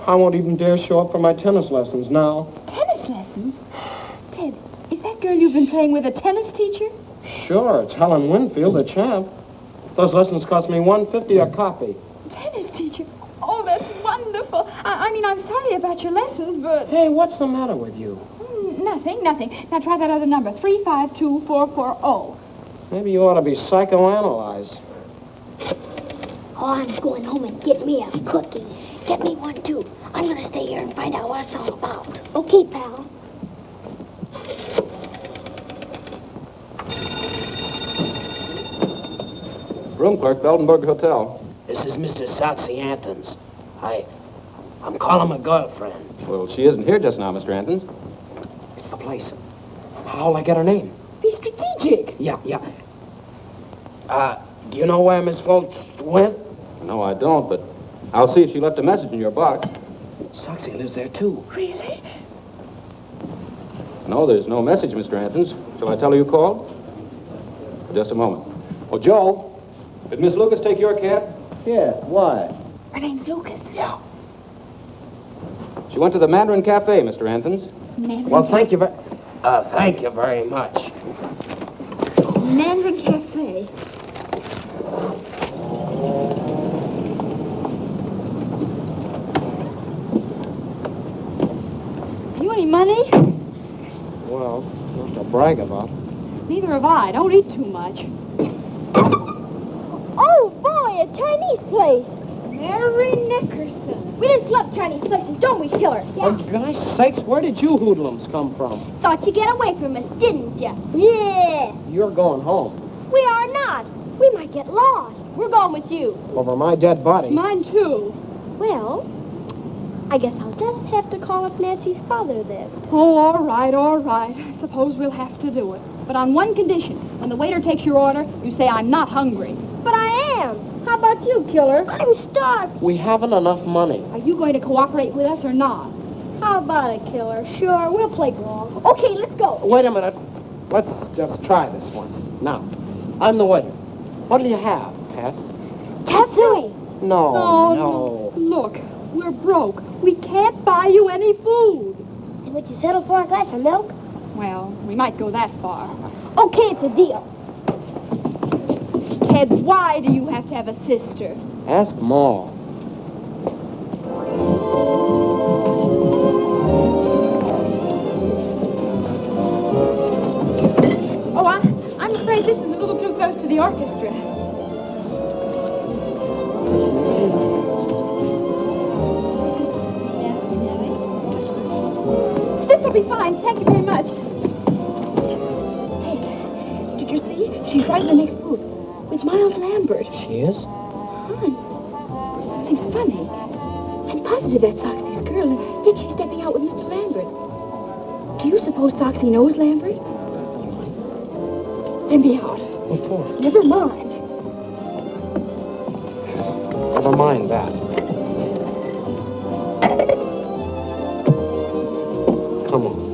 I won't even dare show up for my tennis lessons now. Tennis lessons? Ted, is that girl you've been playing with a tennis teacher? Sure, it's Helen Winfield, the champ. Those lessons cost me $1.50 a copy. Tennis teacher? Oh, that's wonderful. I mean, I'm sorry about your lessons, but... Hey, what's the matter with you? Nothing. Now try that other number, 352440. Maybe you ought to be psychoanalyzed. Oh, I'm going home and get me a cookie. Get me one, too. I'm going to stay here and find out what it's all about. Okay, pal. Room clerk, Beldenburg Hotel. This is Mr. Soxy Anthons. I'm calling my girlfriend. Well, she isn't here just now, Mr. Anthons. It's the place. How'll I get her name? Be strategic. Yeah. Do you know where Miss Foltz went? No, I don't, but I'll see if she left a message in your box. Soxy lives there, too. Really? No, there's no message, Mr. Anthons. Shall I tell her you called? Just a moment. Oh, Joe, did Miss Lucas take your cab? Yeah, why? Her name's Lucas. Yeah. She went to the Mandarin Cafe, Mr. Anthons. Well, thank you very much. Mandarin Cafe. You any money? Well, not to brag about. Neither have I. Don't eat too much. Oh, boy, a Chinese place. Mary Nickerson. We just love Chinese places, don't we, Killer? For gosh sakes, where did you hoodlums come from? Thought you'd get away from us, didn't you? Yeah. You're going home. We are not. We might get lost. We're going with you. Over my dead body. Mine, too. Well, I guess I'll just have to call up Nancy's father then. Oh, all right. I suppose we'll have to do it. But on one condition. When the waiter takes your order, you say, I'm not hungry. But I am. How about you, Killer? I'm starved. We haven't enough money. Are you going to cooperate with us or not? How about it, Killer? Sure, we'll play golf. Okay, let's go. Wait a minute. Let's just try this once. Now, I'm the waiter. What'll you have, Tess? Tatsui. No. Look, we're broke. We can't buy you any food. And would you settle for a glass of milk? Well, we might go that far. Okay, it's a deal. Ted, why do you have to have a sister? Ask Ma. Oh, I'm afraid this is a little too close to the orchestra. This'll be fine. Thank you very much. Ted, did you see? She's right in the next booth with Miles Lambert. She is? Hon, something's funny. I'm positive that's Soxy's girl, and yet she's stepping out with Mr. Lambert. Do you suppose Soxy knows Lambert? Let me out. What for? Never mind. Never mind that. Come on.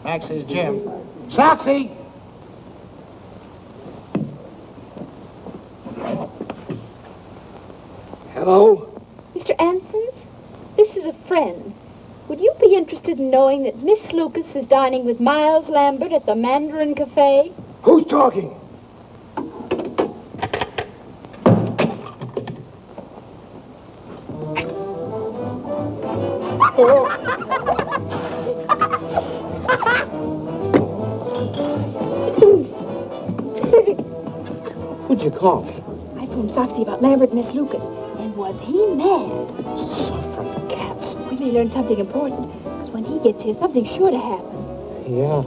Max's gym. Soxy! Hello? Mr. Anthons, this is a friend. Would you be interested in knowing that Miss Lucas is dining with Miles Lambert at the Mandarin Cafe? Who's talking? Who'd you call? I phoned Soxy about Lambert and Miss Lucas, and was he mad? Suffering cats. We may learn something important, because Because when he gets here, something's sure to happen. Yeah,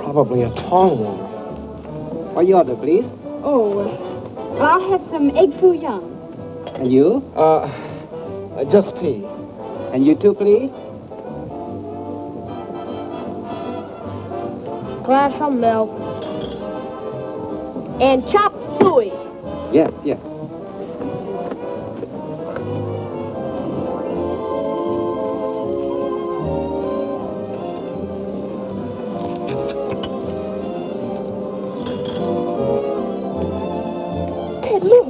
probably a tall one. What you order, please? Oh, I'll have some egg foo young. And you? Just tea. And you too, please? Glass of milk. And chop suey. Yes, yes. Ted, look.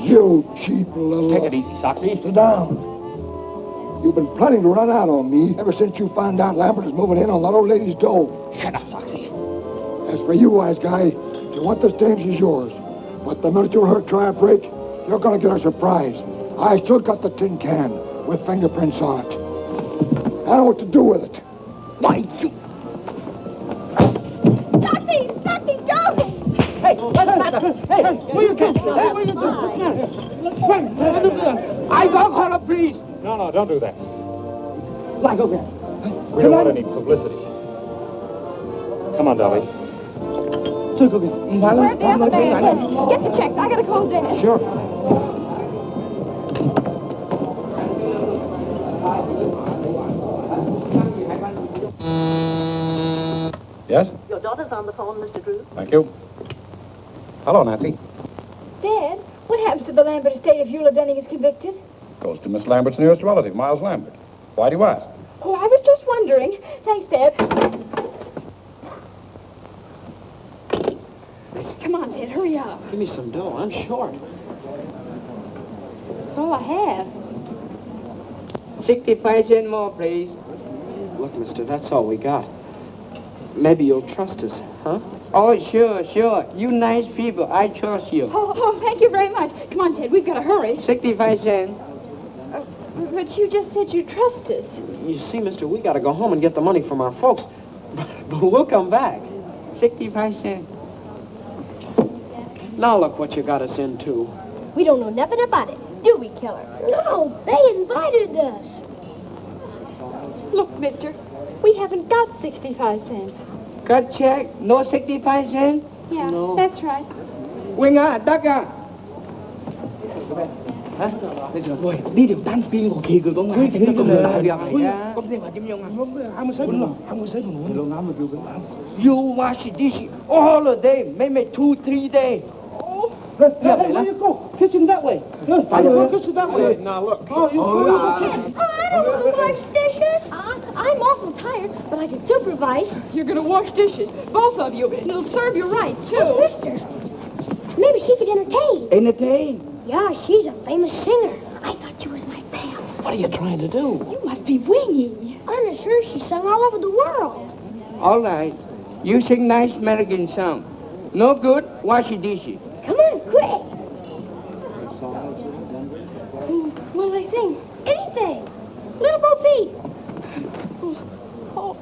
You cheap little... Take it easy, Soxy. Sit down. You've been planning to run out on me ever since you found out Lambert is moving in on that old lady's dough. Shut up, Soxy. As for you, wise guy, if you want this dame, she's yours. But the minute you let her try a break, you're going to get a surprise. I still got the tin can with fingerprints on it. I know what to do with it. Why, you... Soxy, don't! Hey, what's the matter? Hey, will you get that? Will you do? I got call the police. No, don't do that. Like over here. We don't want any publicity. Come on, Dolly. Where's the other man? Get the checks. I gotta call Dad. Sure. Yes? Your daughter's on the phone, Mr. Drew. Thank you. Hello, Nancy. Dad, what happens to the Lambert estate if Eula Denning is convicted? Goes to Miss Lambert's nearest relative, Miles Lambert. Why do you ask? Oh, I was just wondering. Thanks, Dad. Come on, Dad, hurry up. Give me some dough. I'm short. That's all I have. 65 cents more, please. Look, mister, that's all we got. Maybe you'll trust us, huh? Oh, sure. You nice people. I trust you. Oh, thank you very much. Come on, Ted, we've got to hurry. 65 cents. But you just said you trust us. You see, mister, we got to go home and get the money from our folks. But we'll come back. 65 cents. Now look what you got us into. We don't know nothing about it, do we, Killer? No, they invited us. Look, mister, we haven't got 65 cents. Cut check? No 65 cents? Yeah, No. that's right. Winga, Daga. Hả? Bây giờ rồi, đi điều tan pin của kỳ của ngài thì có người làm việc. Công ty mà kim nhung à? Không có You wash this all the day, maybe 2-3 days. Hey, where you go? Kitchen that way. Kitchen that way. Now, look. I don't want to wash dishes. I'm awful tired, but I can supervise. You're going to wash dishes, both of you, and it'll serve you right, too. Oh, mister, maybe she could entertain. Entertain? Yeah, she's a famous singer. I thought you was my pal. What are you trying to do? You must be winging. I'm sure she sung all over the world. All right. You sing nice American song. No good, wash your dishes. Come on, quick. What'll they sing? Anything. Little Bo Peep.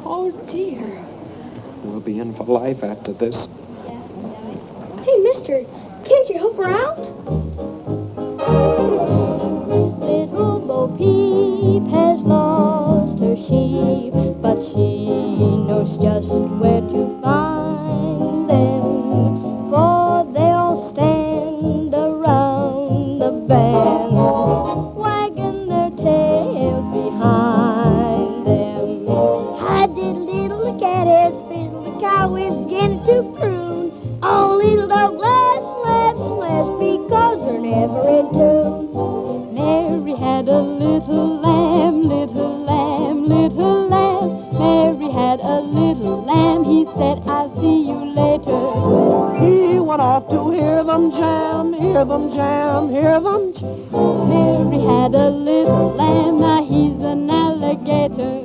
Oh, dear. We'll be in for life after this. Say, mister, can't you help her out? Little Bo Peep has lost her sheep, but she knows just where to find them, for they'll stand around the bend, wagging their tails behind them. Hi-diddle-diddle, the cat has fiddle, the cow is beginning to croon. Oh, little dog laughs, because they're never in tune. Mary had a little lamb, little lamb, little lamb. Mary had a little lamb. He said, I'll see you later. He went off to hear them jam, hear them jam, hear them jam. Mary had a little lamb. Now he's an alligator.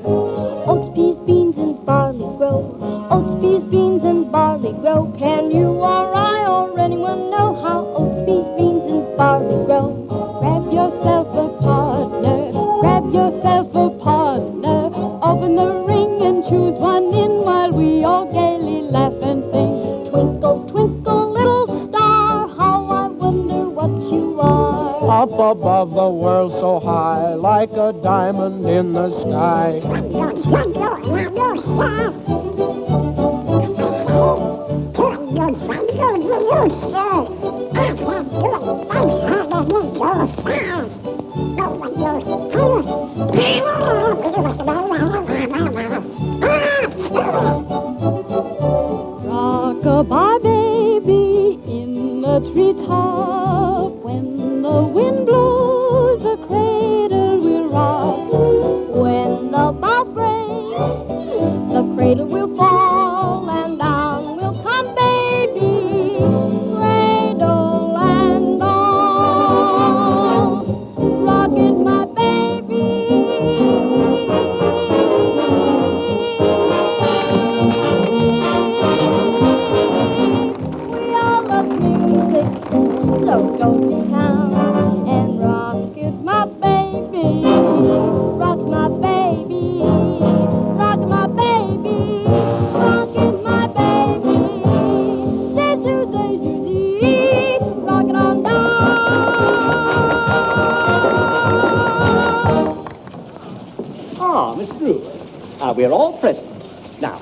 Oats, peas, beans, and barley grow. Oats, peas, beans, and barley grow. Can you or I or anyone know how oats, peas, beans, and barley grow? Grab yourself a partner. Grab yourself a partner. above the world so high, like a diamond in the sky. Rock-a-bye, baby, in the treetop. When the wind blows, the cradle will rock. When the bough breaks, the cradle will fall, and down will come baby, cradle and all. Rock it, my baby. We all love music, so go to town and rock it, my baby. Rock my baby, rock my baby, rock it, my baby. Day Tuesday, Susie, rock it on down. Ah, Miss Drew, we're all present. Now,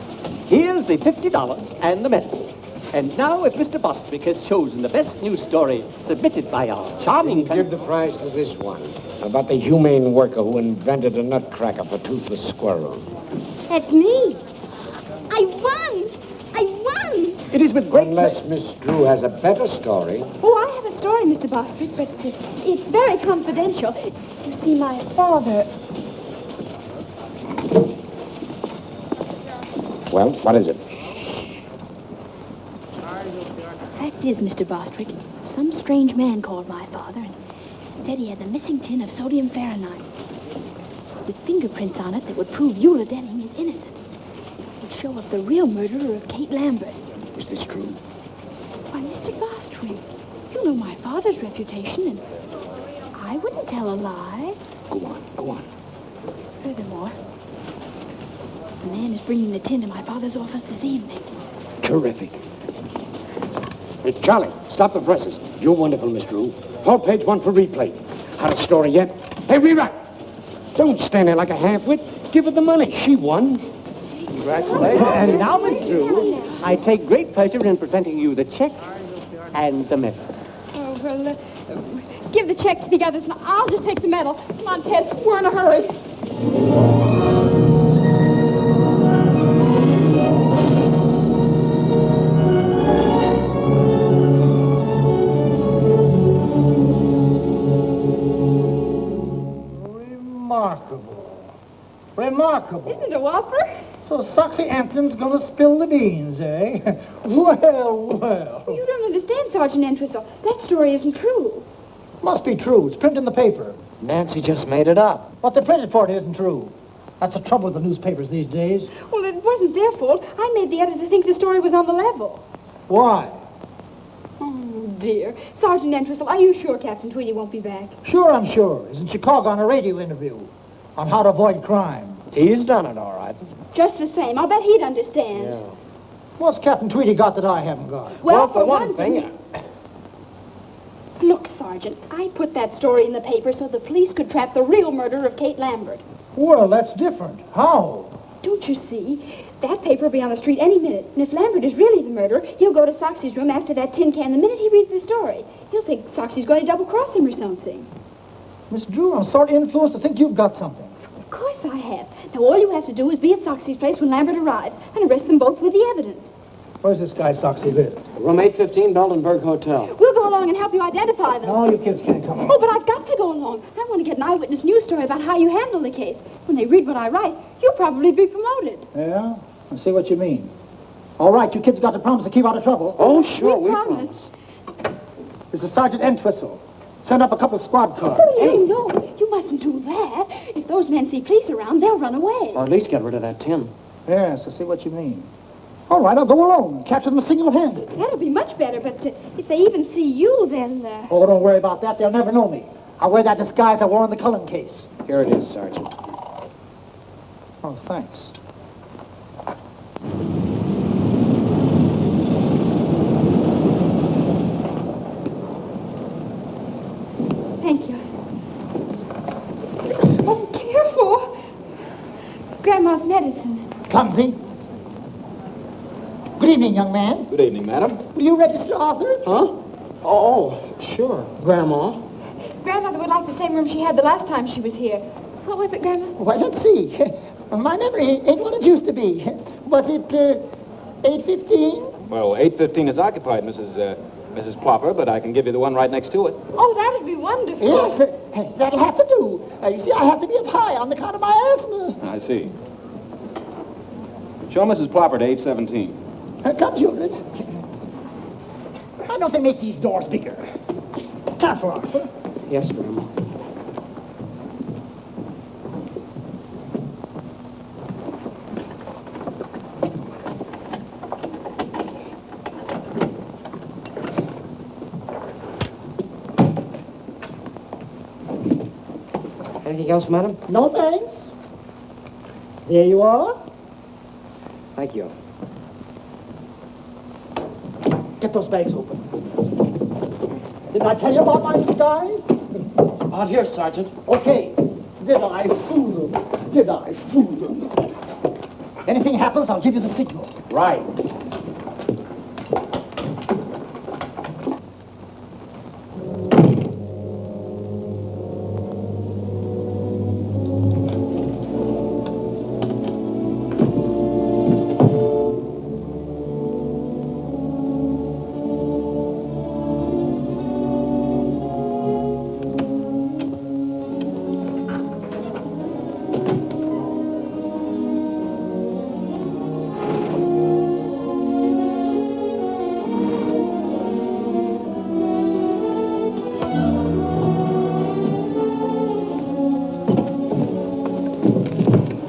here's the $50 and the medal. And now, if Mr. Bostwick has chosen the best news story submitted by our charming... Give the prize to this one, about the humane worker who invented a nutcracker for toothless squirrels. That's me. I won. I won. It is with great... Unless Miss Drew has a better story. Oh, I have a story, Mr. Bostwick, but it's very confidential. You see, my father... Well, what is it? Fact is, Mr. Bostwick, some strange man called my father and said he had the missing tin of sodium Fahrenheit with fingerprints on it that would prove Eula Denning is innocent. It would show up the real murderer of Kate Lambert. Is this true? Why, Mr. Bostwick, you know my father's reputation, and I wouldn't tell a lie. Go on, go on. Furthermore, the man is bringing the tin to my father's office this evening. Terrific. Hey, Charlie, stop the presses. You're wonderful, Miss Drew. Hold page 1 for replay. Had a story yet? Hey, rewrite. Don't stand there like a half-wit. Give her the money. She won. Congratulations. And now, Miss Drew, I take great pleasure in presenting you the check and the medal. Oh, well, give the check to the others, and I'll just take the medal. Come on, Ted. We're in a hurry. Remarkable. Isn't it a whopper? So Soxy Anthony's gonna spill the beans, eh? Well. You don't understand, Sergeant Entwistle. That story isn't true. Must be true. It's printed in the paper. Nancy just made it up. What they printed for it isn't true. That's the trouble with the newspapers these days. Well, it wasn't their fault. I made the editor think the story was on the level. Why? Oh, dear. Sergeant Entwistle, are you sure Captain Tweedy won't be back? Sure, I'm sure. He's in Chicago on a radio interview on how to avoid crime. He's done it, all right. Just the same. I'll bet he'd understand. Yeah. What's Captain Tweedy got that I haven't got? Well, for one thing... Look, Sergeant, I put that story in the paper so the police could trap the real murderer of Kate Lambert. Well, that's different. How? Don't you see? That paper will be on the street any minute. And if Lambert is really the murderer, he'll go to Soxy's room after that tin can the minute he reads the story. He'll think Soxy's going to double-cross him or something. Miss Drew, I'm sort of influenced to think you've got something. Of course I have. Now, all you have to do is be at Soxy's place when Lambert arrives and arrest them both with the evidence. Where's this guy Soxy live? Room 815, Beldenberg Hotel. We'll go along and help you identify them. No, you kids can't come along. Oh, but I've got to go along. I want to get an eyewitness news story about how you handle the case. When they read what I write, you'll probably be promoted. Yeah? I see what you mean. All right, you kids got to promise to keep out of trouble. Oh, sure, we promise. This is Sergeant Entwistle. Send up a couple of squad cars. Oh, no, you mustn't do that. If those men see police around, they'll run away. Or at least get rid of that tin. Yes, I see what you mean. All right, I'll go alone and capture them single-handed. That'll be much better, but if they even see you, then... Oh, don't worry about that. They'll never know me. I'll wear that disguise I wore in the Cullen case. Here it is, Sergeant. Oh, thanks. Thank you. Grandma's medicine. Clumsy. Good evening, young man. Good evening, madam. Will you register Arthur? Huh? Oh, sure, Grandma. Grandmother would like the same room she had the last time she was here. What was it, Grandma? Why, let's see. My memory ain't what it used to be. Was it 8:15? Well, 8:15 is occupied, Mrs. Plopper, but I can give you the one right next to it. Oh, that'd be wonderful. Yes, that'll have to do. You see, I have to be up high on account of my asthma. I see. Show Mrs. Plopper to 8:17. Come, children. Why don't they make these doors bigger? Careful, Arthur. Yes, Grandma. Anything else, madam? No thanks. There you are. Thank you. Get those bags open. Didn't I tell you about my disguise? Out here, Sergeant. Okay. Did I fool them? Did I fool them? Anything happens, I'll give you the signal. Right.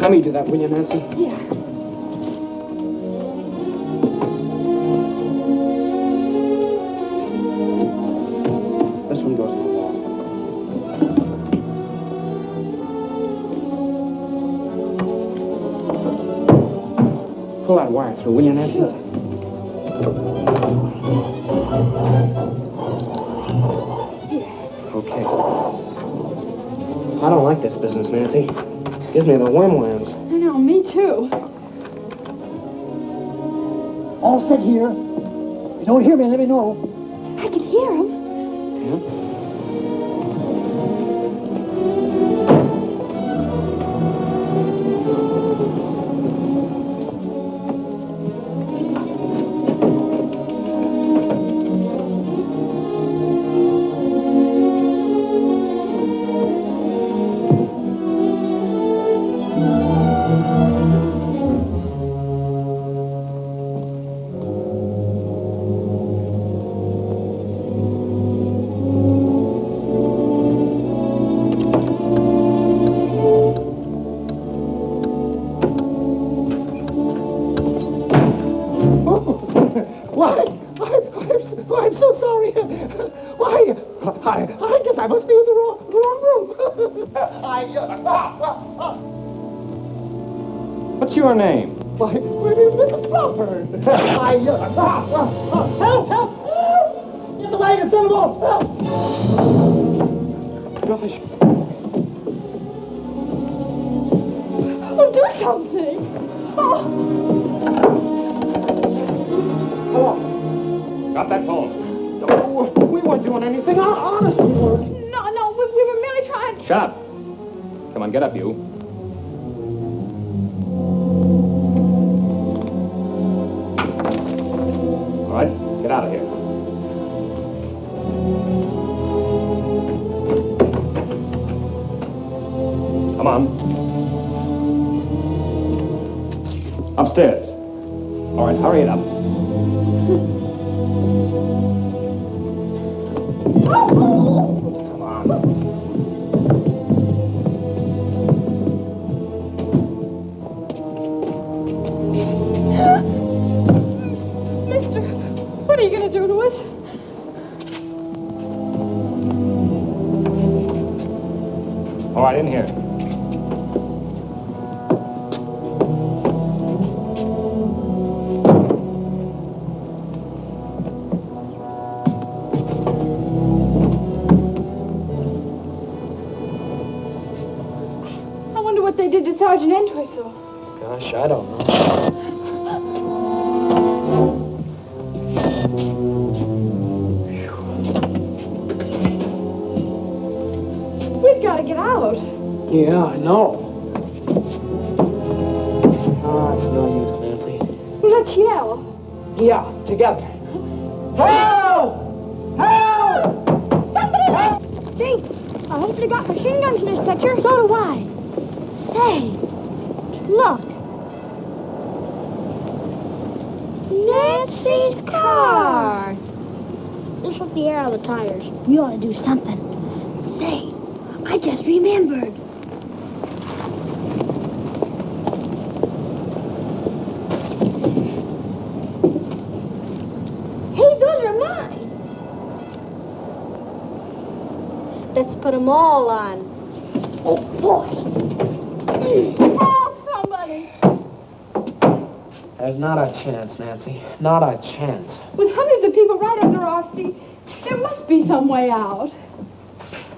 Let me do that, will you, Nancy? Yeah. This one goes in the wall. Pull that wire through, will you, Nancy? Sure. Okay. I don't like this business, Nancy. Gives me the whim-whams. I know, me too. All set here. If you don't hear me, let me know. I can hear him. I'm so sorry. Why, I guess I must be in the wrong room. What's your name? Why, Mrs. Crawford. Help! Get the wagon, send them off. Help! Gosh. Oh, do something. Oh. Hello. Got that phone? No, we weren't doing anything. Honest, we weren't. No, we were merely trying. Shut up. Come on, get up, you. All right, get out of here. Come on. Upstairs. All right, hurry it up. Come on. Mister, what are you going to do to us? All right, in here. Sergeant Entwistle? Gosh, I don't know. We've got to get out. Yeah, I know. Ah, it's no use, Nancy. Well, let's yell. Yeah, together. Help! Help! Somebody help! Think, I hope they got machine guns in this picture. So do I. Say, look. Nancy's car. This took the air out of the tires. We ought to do something. Say, I just remembered. Hey, those are mine. Let's put them all on. Oh, boy. Help somebody. There's not a chance, Nancy. Not a chance. With hundreds of people right under our feet, there must be some way out.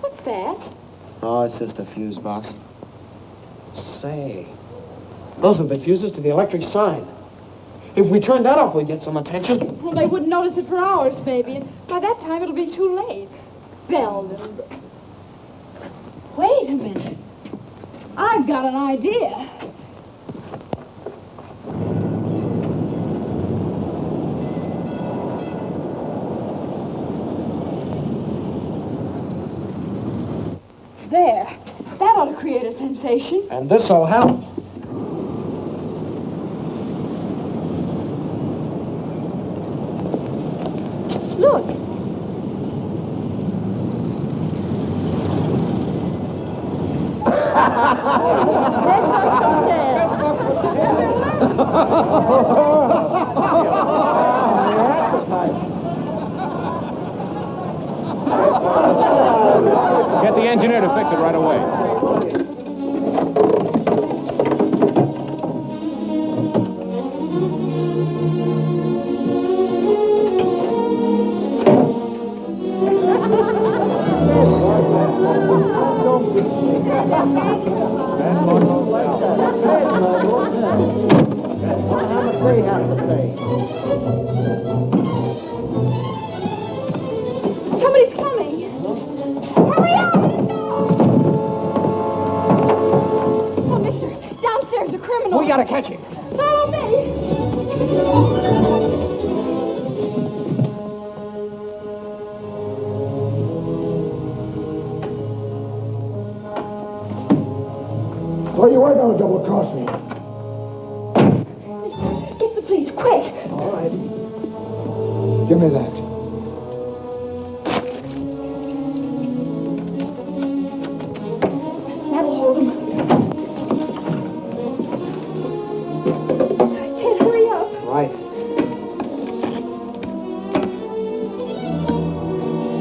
What's that? Oh, it's just a fuse box. Say, those are the fuses to the electric sign. If we turn that off, we get some attention. Well, they wouldn't notice it for hours, maybe, and by that time it'll be too late. Belden. Wait a minute. I've got an idea. There. That ought to create a sensation. And this'll help. Look. Get the engineer to fix it right away. Somebody's coming. Hurry up! Oh, mister, downstairs a criminal. We gotta catch him. Follow me. So you are going to double-cross me. Get the police, quick. All right. Give me that. That'll hold him. Ted, hurry up. Right.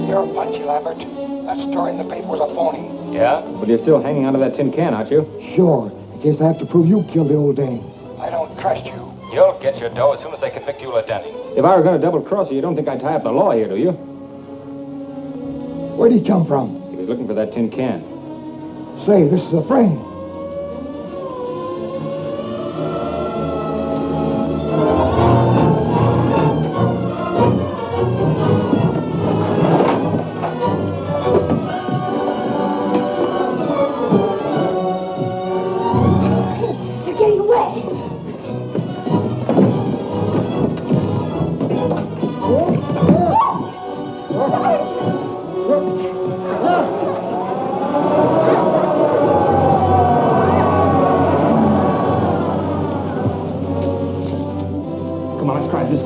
You're punchy, Lambert. That story in the paper was a phony. Yeah? But you're still hanging onto that tin can, aren't you? Sure. In case I have to prove you killed the old dame. I don't trust you. You'll get your dough as soon as they convict Eula Denning. If I were going to double-cross you, you don't think I'd tie up the law here, do you? Where'd he come from? He was looking for that tin can. Say, this is a frame. They're getting away. Come on, let's try this.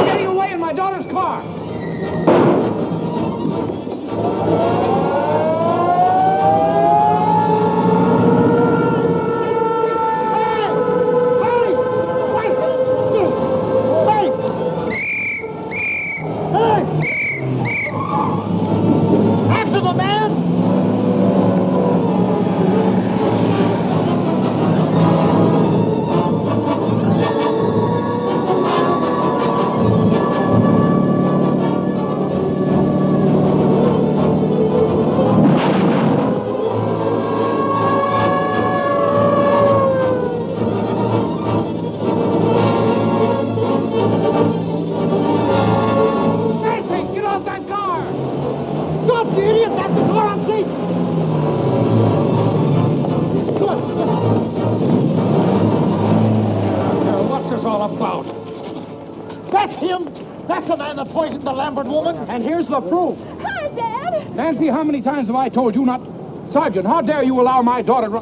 Getting away in my daughter's car. After the man! all about? That's him. That's the man that poisoned the Lambert woman. And here's the proof. Hi, Dad. Nancy, how many times have I told you not... Sergeant, how dare you allow my daughter to...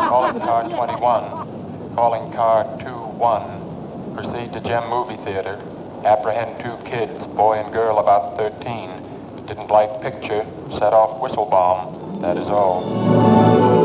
Calling car 21. Calling car 21. Proceed to Gem Movie Theater. Apprehend 2 kids, boy and girl about 13. Didn't like picture. Set off whistle bomb. That is all.